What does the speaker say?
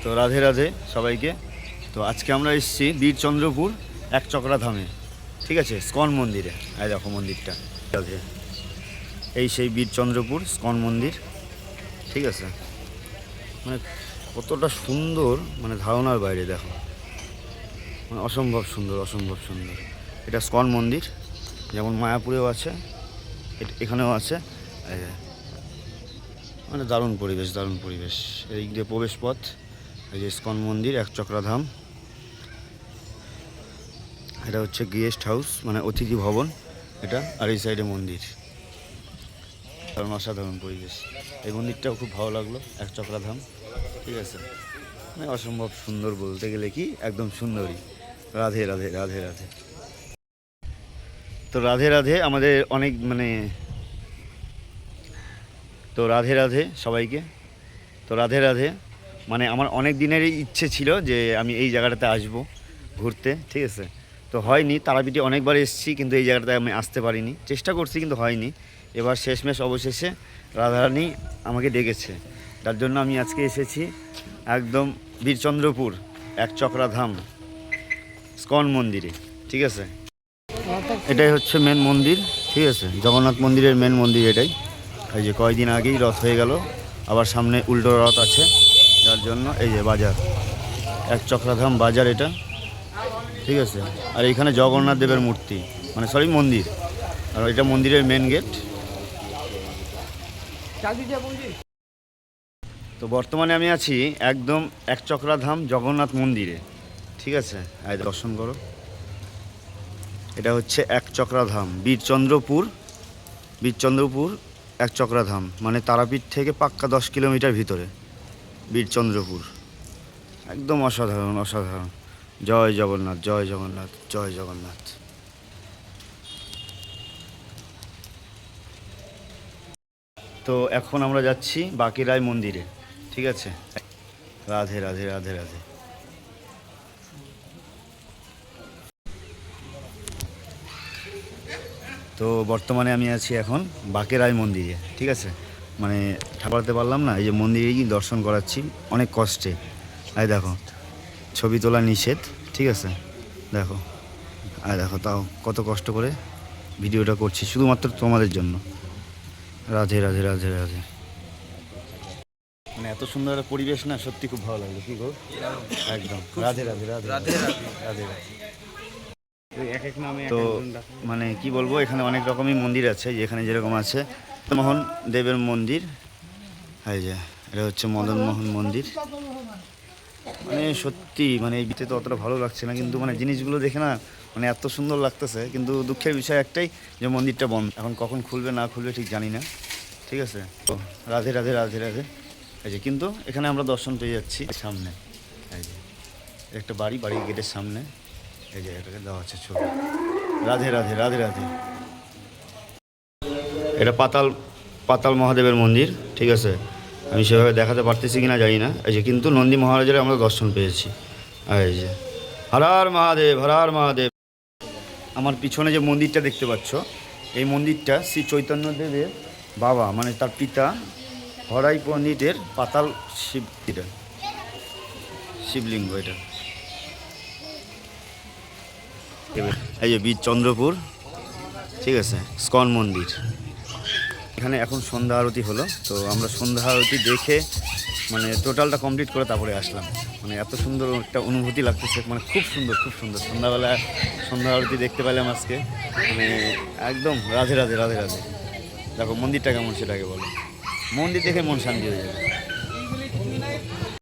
তো রাধে রাধে সবাইকে। তো আজকে আমরা এসেছি বীরচন্দ্রপুর একচক্রা ধামে, ঠিক আছে, স্কন মন্দিরে। এই দেখো মন্দিরটা, রাধে। এই সেই বীরচন্দ্রপুর স্কন মন্দির, ঠিক আছে। মানে কতটা সুন্দর, মানে ধারণার বাইরে। দেখো মানে অসম্ভব সুন্দর, অসম্ভব সুন্দর। এটা স্কন মন্দির, যেমন মায়াপুরেও আছে, এখানেও আছে। মানে দারুণ পরিবেশ, দারুণ পরিবেশ। এই যে প্রবেশ পথ, এই যে ইস্কন মন্দির একচক্রা ধাম। এটা হচ্ছে গেস্ট হাউস, মানে অতিথি ভবন এটা। আর এই সাইডে মন্দির, কারণ অসাধারণ পরিবেশ। এই মন্দিরটাও খুব ভালো লাগলো, একচক্রা ধাম, ঠিক আছে। মানে অসম্ভব সুন্দর, বলতে গেলে কি একদম সুন্দরী। রাধে রাধে রাধে রাধে। তো রাধে রাধে আমাদের অনেক তো রাধে রাধে সবাইকে। তো রাধে রাধে, মানে আমার অনেক দিনেরই ইচ্ছে ছিল যে আমি এই জায়গাটাতে আসবো ঘুরতে, ঠিক আছে। তো হয়নি, তারাপীঠে অনেকবার এসেছি কিন্তু এই জায়গাটাতে আমি আসতে পারিনি, চেষ্টা করছি কিন্তু হয়নি। এবার শেষমেশ অবশেষে রাধারানী আমাকে ডেকেছে, তার জন্য আমি আজকে এসেছি একদম বীরচন্দ্রপুর একচক্রা ধাম স্কন মন্দিরে, ঠিক আছে। এটাই হচ্ছে মেন মন্দির, ঠিক আছে, জগন্নাথ মন্দিরের মেন মন্দির এটাই। এই যে কয়েকদিন আগেই রথ হয়ে গেল, আবার সামনে উল্টো রথ আছে, যার জন্য এই যে বাজার, একচক্রা ধাম বাজার এটা, ঠিক আছে। আর এইখানে জগন্নাথ দেবের মূর্তি, মানে সরি মন্দির, আর এটা মন্দিরের মেন গেট। তো বর্তমানে আমি আছি একদম একচক্রা ধাম জগন্নাথ মন্দিরে, ঠিক আছে। এই দর্শন করো, এটা হচ্ছে একচক্রা ধাম বীরচন্দ্রপুর একচক্রা ধাম, মানে তারাপীঠ থেকে পাক্কা 10 কিলোমিটার ভিতরে বীরচন্দ্রপুর। একদম অসাধারণ, অসাধারণ। জয় জগন্নাথ, জয় জগন্নাথ, জয় জগন্নাথ। তো এখন আমরা যাচ্ছি বাঁকিরায় মন্দিরে, ঠিক আছে। রাধে রাধে রাধে রাধে। তো বর্তমানে আমি আছি এখন বাঁকিরায় মন্দিরে, ঠিক আছে। মানে ঠাকুরতে পারলাম না, এই যে মন্দিরে গিয়ে দর্শন করাচ্ছি অনেক কষ্টে। এই দেখো, ছবি তোলা নিষেধ, ঠিক আছে। দেখো, আর দেখো তাও কত কষ্ট করে ভিডিওটা করছি শুধুমাত্র তোমাদের জন্য। রাধে রাধে রাধে রাধে। মানে এত সুন্দর একটা পরিবেশ না, সত্যি খুব ভালো লাগলো। কি গো, একদম রাধে রাধে রাধে রাধে রাধে রাধে। তো মানে কি বলবো, এখানে অনেক রকমই মন্দির আছে, যেখানে যেরকম আছে মোহন দেবের মন্দির। এই যে এটা হচ্ছে মদন মোহন মন্দির। মানে সত্যি মানে এই ভিতরে তো অতটা ভালো লাগছে না, কিন্তু মানে জিনিসগুলো দেখে না মানে এত সুন্দর লাগতেছে। কিন্তু দুঃখের বিষয় একটাই, যে মন্দিরটা বন্ধ, এখন কখন খুলবে না খুলবে ঠিক জানি না, ঠিক আছে। তো রাধে রাধে রাধে রাধে। এই যে কিন্তু এখানে আমরা দর্শন পেয়ে যাচ্ছি সামনে, এই যে একটা বাড়ির গেটের সামনে, এই যে এটাকে দেওয়া হচ্ছে ছবি। রাধে রাধে রাধে রাধে। এটা পাতাল মহাদেবের মন্দির, ঠিক আছে। আমি সেভাবে দেখাতে পারতেছি কিনা জানি না। এই যে কিন্তু নন্দী মহারাজের আমরা দর্শন পেয়েছি। আর এই যে হর হর মহাদেব, হর হর মহাদেব। আমার পিছনে যে মন্দিরটা দেখতে পাচ্ছ, এই মন্দিরটা শ্রী চৈতন্যদেবের বাবা, মানে তার পিতা হরাই পণ্ডিতের পাতাল শিবলিঙ্গ এটা। এই যে বীরচন্দ্রপুর, ঠিক আছে, স্কন মন্দির। এখানে এখন সন্ধ্যা আরতি হলো, তো আমরা সন্ধ্যা আরতি দেখে মানে টোটালটা কমপ্লিট করে তারপরে আসলাম। মানে এত সুন্দর একটা অনুভূতি লাগতেছে, মানে খুব সুন্দর, খুব সুন্দর। সন্ধ্যাবেলা সন্ধ্যা আরতি দেখতে পেলাম আজকে, মানে একদম রাধে রাধে রাধে রাধে। দেখো মন্দিরটা কেমন সেটাকে বলো, মন্দির দেখে মন শান্তি হয়ে যাবে।